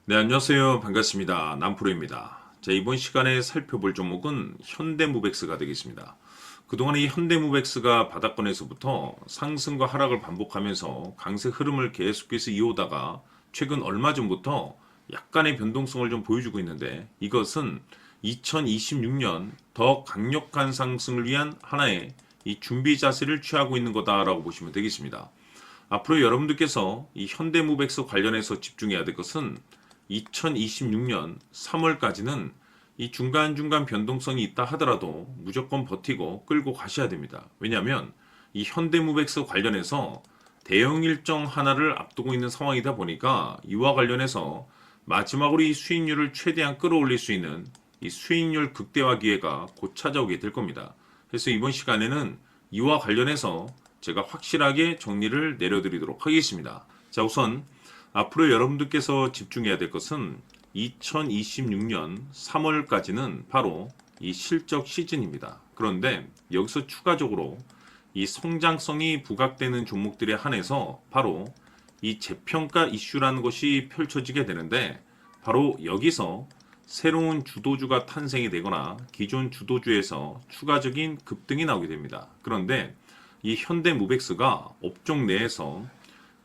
네, 안녕하세요. 반갑습니다. 남프로입니다. 자, 이번 시간에 살펴볼 종목은 현대무백스가 되겠습니다. 그동안 이 현대무백스가 바닥권에서부터 상승과 하락을 반복하면서 강세 흐름을 계속해서 이어오다가 최근 얼마 전부터 약간의 변동성을 좀 보여주고 있는데, 이것은 2026년 더 강력한 상승을 위한 하나의 이 준비 자세를 취하고 있는 거다라고 보시면 되겠습니다. 앞으로 여러분들께서 이 현대무백스 관련해서 집중해야 될 것은 2026년 3월까지는 이 중간중간 변동성이 있다 하더라도 무조건 버티고 끌고 가셔야 됩니다. 왜냐하면 이 현대무백스 관련해서 대형 일정 하나를 앞두고 있는 상황이다 보니까 이와 관련해서 마지막으로 이 수익률을 최대한 끌어올릴 수 있는 이 수익률 극대화 기회가 곧 찾아오게 될 겁니다. 그래서 이번 시간에는 이와 관련해서 제가 확실하게 정리를 내려드리도록 하겠습니다. 자, 우선 앞으로 여러분들께서 집중해야 될 것은 2026년 3월까지는 바로 이 실적 시즌입니다. 그런데 여기서 추가적으로 이 성장성이 부각되는 종목들에 한해서 바로 이 재평가 이슈라는 것이 펼쳐지게 되는데, 바로 여기서 새로운 주도주가 탄생이 되거나 기존 주도주에서 추가적인 급등이 나오게 됩니다. 그런데 이 현대무백스가 업종 내에서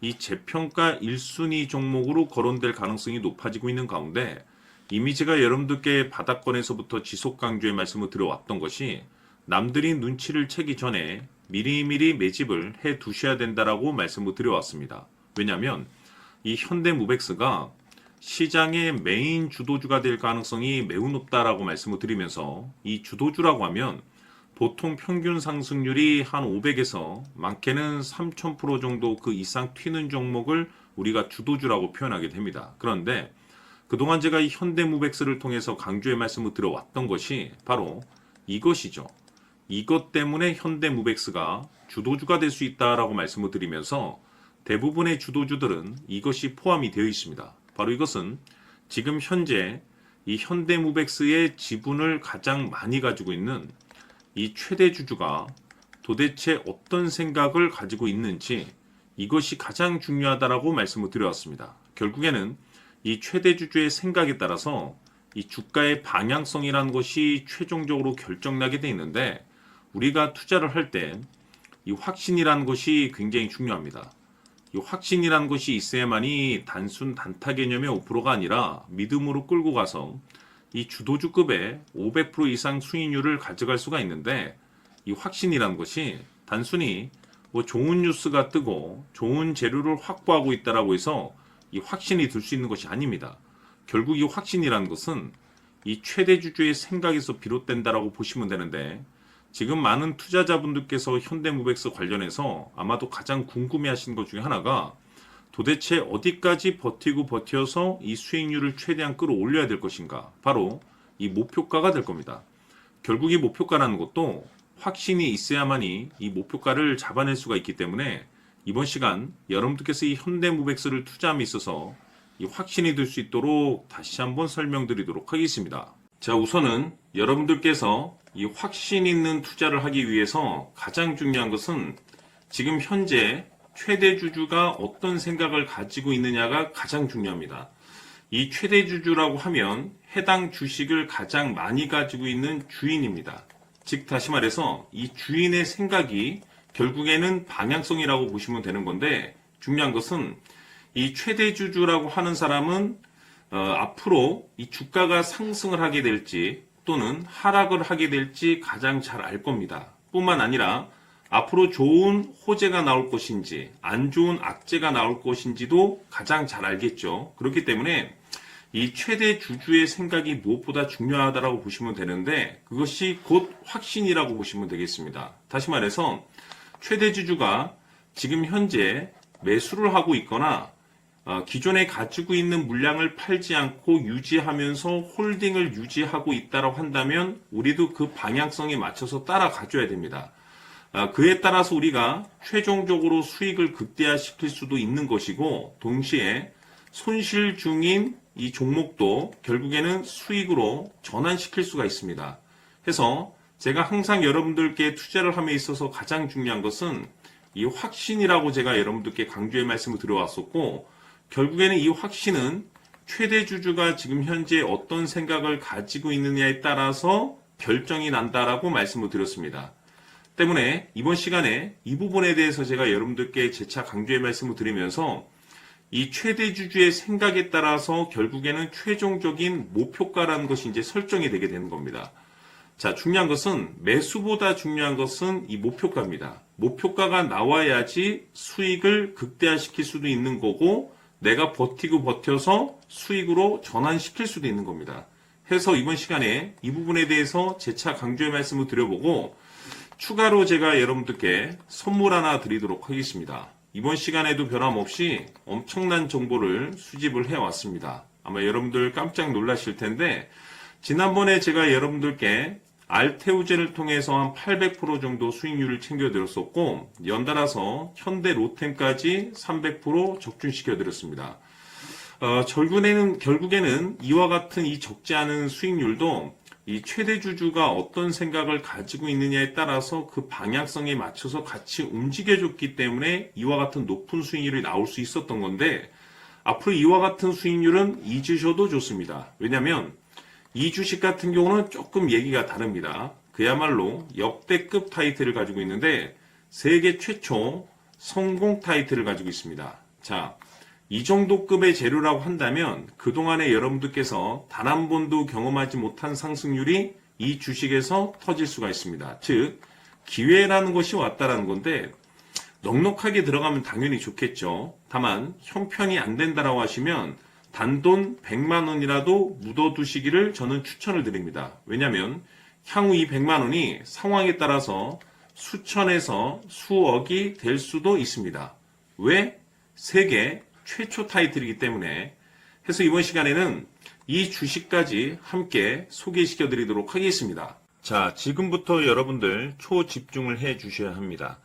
이 재평가 1순위 종목으로 거론될 가능성이 높아지고 있는 가운데, 이미 제가 여러분들께 바닥권에서부터 지속 강조의 말씀을 드려왔던 것이 남들이 눈치를 채기 전에 미리미리 매집을 해 두셔야 된다라고 말씀을 드려왔습니다. 왜냐하면 이 현대무백스가 시장의 메인 주도주가 될 가능성이 매우 높다라고 말씀을 드리면서, 이 주도주라고 하면 보통 평균 상승률이 한 500에서 많게는 3000% 정도 그 이상 튀는 종목을 우리가 주도주라고 표현하게 됩니다. 그런데 그동안 제가 이 현대무백스를 통해서 강조의 말씀을 드려왔던 것이 바로 이것이죠. 이것 때문에 현대무백스가 주도주가 될 수 있다라고 말씀을 드리면서 대부분의 주도주들은 이것이 포함이 되어 있습니다. 바로 이것은 지금 현재 이 현대무백스의 지분을 가장 많이 가지고 있는 이 최대 주주가 도대체 어떤 생각을 가지고 있는지, 이것이 가장 중요하다라고 말씀을 드려왔습니다. 결국에는 이 최대 주주의 생각에 따라서 이 주가의 방향성이라는 것이 최종적으로 결정나게 돼 있는데, 우리가 투자를 할 때 이 확신이라는 것이 굉장히 중요합니다. 이 확신이라는 것이 있어야만이 단순 단타 개념의 5%가 아니라 믿음으로 끌고 가서 이 주도주급의 500% 이상 수익률을 가져갈 수가 있는데, 이 확신이라는 것이 단순히 뭐 좋은 뉴스가 뜨고 좋은 재료를 확보하고 있다라고 해서 이 확신이 들 수 있는 것이 아닙니다. 결국 이 확신이라는 것은 이 최대 주주의 생각에서 비롯된다라고 보시면 되는데, 지금 많은 투자자분들께서 현대무백스 관련해서 아마도 가장 궁금해하시는 것 중에 하나가 도대체 어디까지 버티고 버텨서 이 수익률을 최대한 끌어올려야 될 것인가, 바로 이 목표가가 될 겁니다. 결국 이 목표가라는 것도 확신이 있어야만이 이 목표가를 잡아낼 수가 있기 때문에 이번 시간 여러분들께서 이 현대무백스를 투자함에 있어서 이 확신이 들 수 있도록 다시 한번 설명드리도록 하겠습니다. 자, 우선은 여러분들께서 이 확신 있는 투자를 하기 위해서 가장 중요한 것은 지금 현재 최대 주주가 어떤 생각을 가지고 있느냐가 가장 중요합니다. 이 최대 주주라고 하면 해당 주식을 가장 많이 가지고 있는 주인입니다. 즉 다시 말해서 이 주인의 생각이 결국에는 방향성이라고 보시면 되는 건데, 중요한 것은 이 최대 주주라고 하는 사람은 앞으로 이 주가가 상승을 하게 될지 또는 하락을 하게 될지 가장 잘 알 겁니다. 뿐만 아니라 앞으로 좋은 호재가 나올 것인지 안 좋은 악재가 나올 것인지도 가장 잘 알겠죠. 그렇기 때문에 이 최대 주주의 생각이 무엇보다 중요하다고 보시면 되는데, 그것이 곧 확신이라고 보시면 되겠습니다. 다시 말해서 최대 주주가 지금 현재 매수를 하고 있거나 기존에 가지고 있는 물량을 팔지 않고 유지하면서 홀딩을 유지하고 있다고 한다면 우리도 그 방향성에 맞춰서 따라가줘야 됩니다. 그에 따라서 우리가 최종적으로 수익을 극대화시킬 수도 있는 것이고, 동시에 손실 중인 이 종목도 결국에는 수익으로 전환시킬 수가 있습니다. 해서 제가 항상 여러분들께 투자를 함에 있어서 가장 중요한 것은 이 확신이라고 제가 여러분들께 강조의 말씀을 드려왔었고, 결국에는 이 확신은 최대 주주가 지금 현재 어떤 생각을 가지고 있느냐에 따라서 결정이 난다라고 말씀을 드렸습니다. 때문에 이번 시간에 이 부분에 대해서 제가 여러분들께 재차 강조의 말씀을 드리면서 이 최대 주주의 생각에 따라서 결국에는 최종적인 목표가라는 것이 이제 설정이 되게 되는 겁니다. 자, 중요한 것은 매수보다 중요한 것은 이 목표가입니다. 목표가가 나와야지 수익을 극대화시킬 수도 있는 거고 내가 버티고 버텨서 수익으로 전환시킬 수도 있는 겁니다. 해서 이번 시간에 이 부분에 대해서 재차 강조의 말씀을 드려보고 추가로 제가 여러분들께 선물 하나 드리도록 하겠습니다. 이번 시간에도 변함없이 엄청난 정보를 수집을 해왔습니다. 아마 여러분들 깜짝 놀라실 텐데 지난번에 제가 여러분들께 알테우젠을 통해서 한 800% 정도 수익률을 챙겨드렸었고 연달아서 현대 로템까지 300% 적중시켜드렸습니다. 결국에는 이와 같은 이 적지 않은 수익률도 이 최대 주주가 어떤 생각을 가지고 있느냐에 따라서 그 방향성에 맞춰서 같이 움직여줬기 때문에 이와 같은 높은 수익률이 나올 수 있었던 건데 앞으로 이와 같은 수익률은 잊으셔도 좋습니다. 왜냐하면 이 주식 같은 경우는 조금 얘기가 다릅니다. 그야말로 역대급 타이틀을 가지고 있는데 세계 최초 성공 타이틀을 가지고 있습니다. 자, 이 정도 급의 재료라고 한다면 그동안에 여러분들께서 단 한 번도 경험하지 못한 상승률이 이 주식에서 터질 수가 있습니다. 즉 기회라는 것이 왔다라는 건데 넉넉하게 들어가면 당연히 좋겠죠. 다만 형편이 안 된다라고 하시면 단돈 100만 원이라도 묻어두시기를 저는 추천을 드립니다. 왜냐하면 향후 이 100만 원이 상황에 따라서 수천에서 수억이 될 수도 있습니다. 왜? 세계 최초 타이틀이기 때문에. 해서 이번 시간에는 이 주식까지 함께 소개시켜 드리도록 하겠습니다. 자, 지금부터 여러분들 초집중을 해 주셔야 합니다.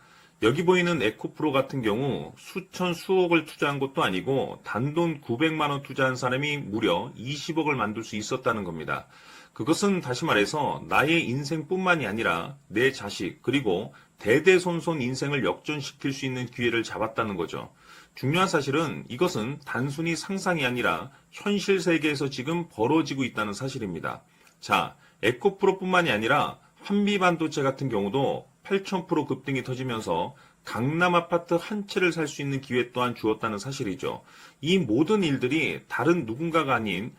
여기 보이는 에코프로 같은 경우 수천 수억을 투자한 것도 아니고 단돈 900만 원 투자한 사람이 무려 20억을 만들 수 있었다는 겁니다. 그것은 다시 말해서 나의 인생뿐만이 아니라 내 자식 그리고 대대손손 인생을 역전시킬 수 있는 기회를 잡았다는 거죠. 중요한 사실은 이것은 단순히 상상이 아니라 현실 세계에서 지금 벌어지고 있다는 사실입니다. 자, 에코프로뿐만이 아니라 한미반도체 같은 경우도 8,000% 급등이 터지면서 강남 아파트 한 채를 살 수 있는 기회 또한 주었다는 사실이죠. 이 모든 일들이 다른 누군가가 아닌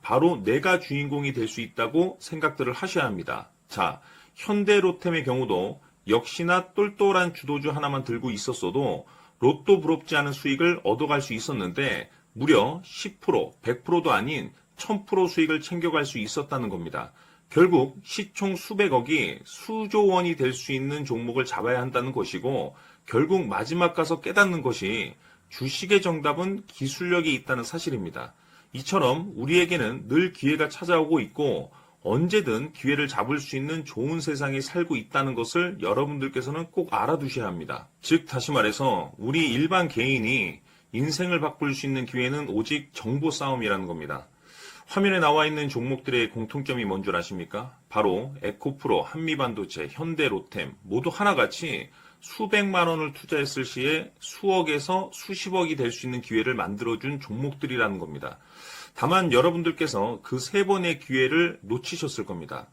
바로 내가 주인공이 될 수 있다고 생각들을 하셔야 합니다. 자, 현대로템의 경우도 역시나 똘똘한 주도주 하나만 들고 있었어도 로또 부럽지 않은 수익을 얻어갈 수 있었는데 무려 10%, 100%도 아닌 1000% 수익을 챙겨갈 수 있었다는 겁니다. 결국 시총 수백억이 수조 원이 될 수 있는 종목을 잡아야 한다는 것이고 결국 마지막 가서 깨닫는 것이 주식의 정답은 기술력이 있다는 사실입니다. 이처럼 우리에게는 늘 기회가 찾아오고 있고 언제든 기회를 잡을 수 있는 좋은 세상에 살고 있다는 것을 여러분들께서는 꼭 알아두셔야 합니다. 즉 다시 말해서 우리 일반 개인이 인생을 바꿀 수 있는 기회는 오직 정보 싸움이라는 겁니다. 화면에 나와 있는 종목들의 공통점이 뭔 줄 아십니까? 바로 에코프로, 한미반도체, 현대로템 모두 하나같이 수백만 원을 투자했을 시에 수억에서 수십억이 될 수 있는 기회를 만들어준 종목들이라는 겁니다. 다만 여러분들께서 그 세 번의 기회를 놓치셨을 겁니다.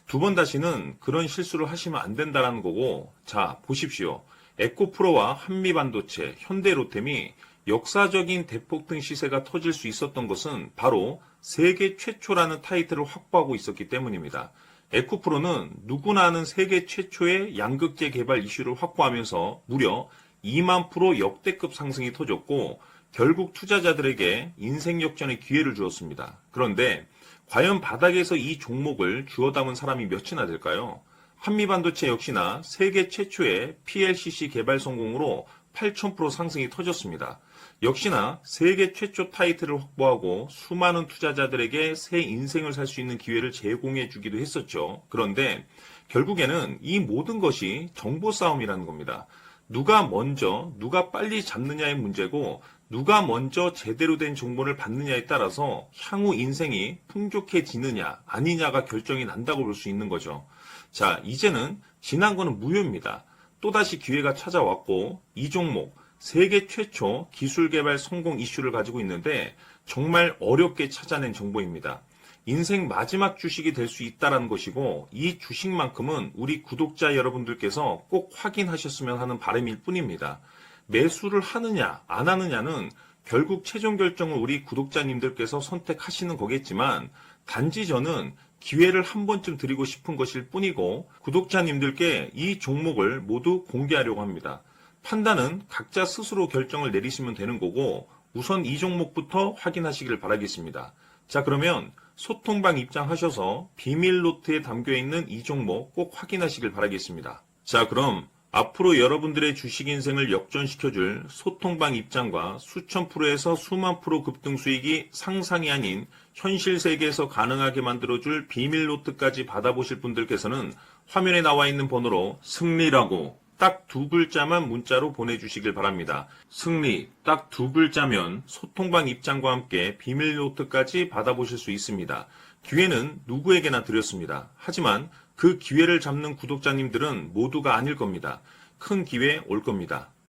두 번 다시는 그런 실수를 하시면 안 된다는 거고, 자 보십시오. 에코프로와 한미반도체, 현대로템이 역사적인 대폭등 시세가 터질 수 있었던 것은 바로 세계 최초라는 타이틀을 확보하고 있었기 때문입니다. 에코프로는 누구나 아는 세계 최초의 양극재 개발 이슈를 확보하면서 무려 2만 프로 역대급 상승이 터졌고 결국 투자자들에게 인생 역전의 기회를 주었습니다. 그런데 과연 바닥에서 이 종목을 주워 담은 사람이 몇이나 될까요? 한미반도체 역시나 세계 최초의 PLCC 개발 성공으로 8,000% 상승이 터졌습니다. 역시나 세계 최초 타이틀을 확보하고 수많은 투자자들에게 새 인생을 살 수 있는 기회를 제공해 주기도 했었죠. 그런데 결국에는 이 모든 것이 정보 싸움이라는 겁니다. 누가 먼저, 누가 빨리 잡느냐의 문제고 누가 먼저 제대로 된 정보를 받느냐에 따라서 향후 인생이 풍족해지느냐 아니냐가 결정이 난다고 볼 수 있는 거죠. 자, 이제는 지난 거는 무효입니다. 또다시 기회가 찾아왔고 이 종목 세계 최초 기술 개발 성공 이슈를 가지고 있는데 정말 어렵게 찾아낸 정보입니다. 인생 마지막 주식이 될 수 있다는 것이고 이 주식만큼은 우리 구독자 여러분들께서 꼭 확인하셨으면 하는 바람일 뿐입니다. 매수를 하느냐 안 하느냐는 결국 최종 결정을 우리 구독자님들께서 선택하시는 거겠지만 단지 저는 기회를 한 번쯤 드리고 싶은 것일 뿐이고 구독자님들께 이 종목을 모두 공개하려고 합니다. 판단은 각자 스스로 결정을 내리시면 되는 거고 우선 이 종목부터 확인하시길 바라겠습니다. 자, 그러면 소통방 입장하셔서 비밀 노트에 담겨있는 이 종목 꼭 확인하시길 바라겠습니다. 자, 그럼 앞으로 여러분들의 주식 인생을 역전시켜줄 소통방 입장과 수천 프로에서 수만 프로 급등 수익이 상상이 아닌 현실 세계에서 가능하게 만들어줄 비밀 노트까지 받아보실 분들께서는 화면에 나와 있는 번호로 승리라고 딱 2글자만 문자로 보내주시길 바랍니다. 승리 딱 2글자면 소통방 입장과 함께 비밀 노트까지 받아보실 수 있습니다. 기회는 누구에게나 드렸습니다. 하지만 그 기회를 잡는 구독자님들은 모두가 아닐 겁니다. 큰 기회 올 겁니다.